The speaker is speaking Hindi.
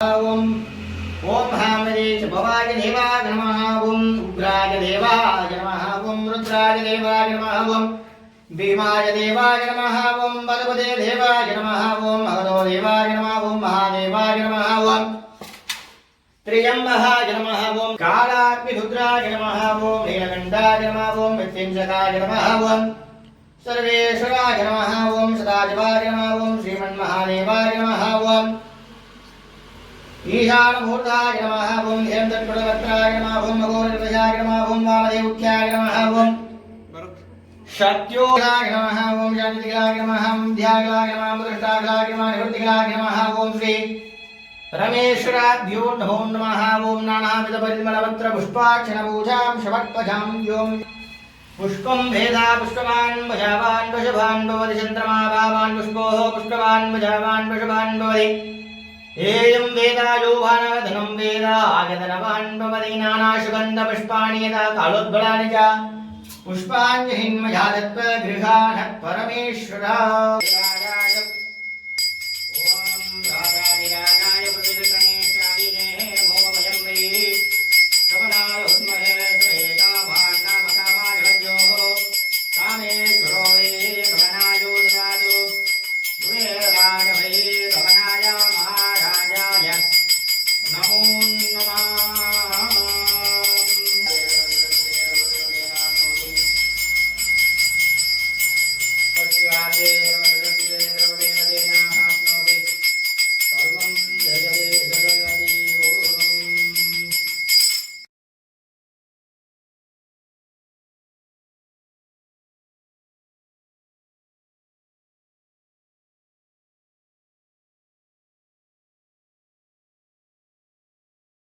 ओम महामदेश भवाय देवाय नमः। ओम उग्राय देवाय नमः। ओम रुद्राय देवाय नमः। ओम भीमाय देवाय नमः। ओम बलवदे देवाय नमः। ओम मगधो देवाय नमः। ओम महादेवाय नमः। ओम त्र्यंबकाय नमः। ओम कालाग्निरुद्राय नमः। ओम नीलकंठाय नमः। ओम मृत्युंजयाय नमः। ओम सर्वेश्वराय नमः। ओम सदाशिवाय नमः। ओम श्रीमन्महादेवाय नमः। ओम ईशानमूर्ताय नमः। ओम हेमदत्पुरवक्त्राय नमः। ओम अघोरनिलयाय नमः। ओम वामदेवख्याय नमः। ओम शक्त्योगाय नमः। ओम शान्तिगाय नमः। ओम ध्यागाय नमः। मृष्टागाय नमः। निवृत्तिगाय नमः। ओम श्री परमेश्वराभ्यो नमो नमः। ओम नानाविधपरिमलपत्र पुष्पाक्षणपूजां शवत्पजां यों पुष्पं भेदा पुष्पवान् भजावान् वृषभान् भवति चन्द्रमा भावान् पुष्पोः पुष्पवान् भजावान् वृषभान् भवति एयं वेदायो भानवधनं वेदा आगतनवान् भवति नानासुगन्धपुष्पाणि यदा कालोद्बलानि च पुष्पाञ्जलिन्मया दत्त्वा गृहाणः परमेश्वरा। Yeah.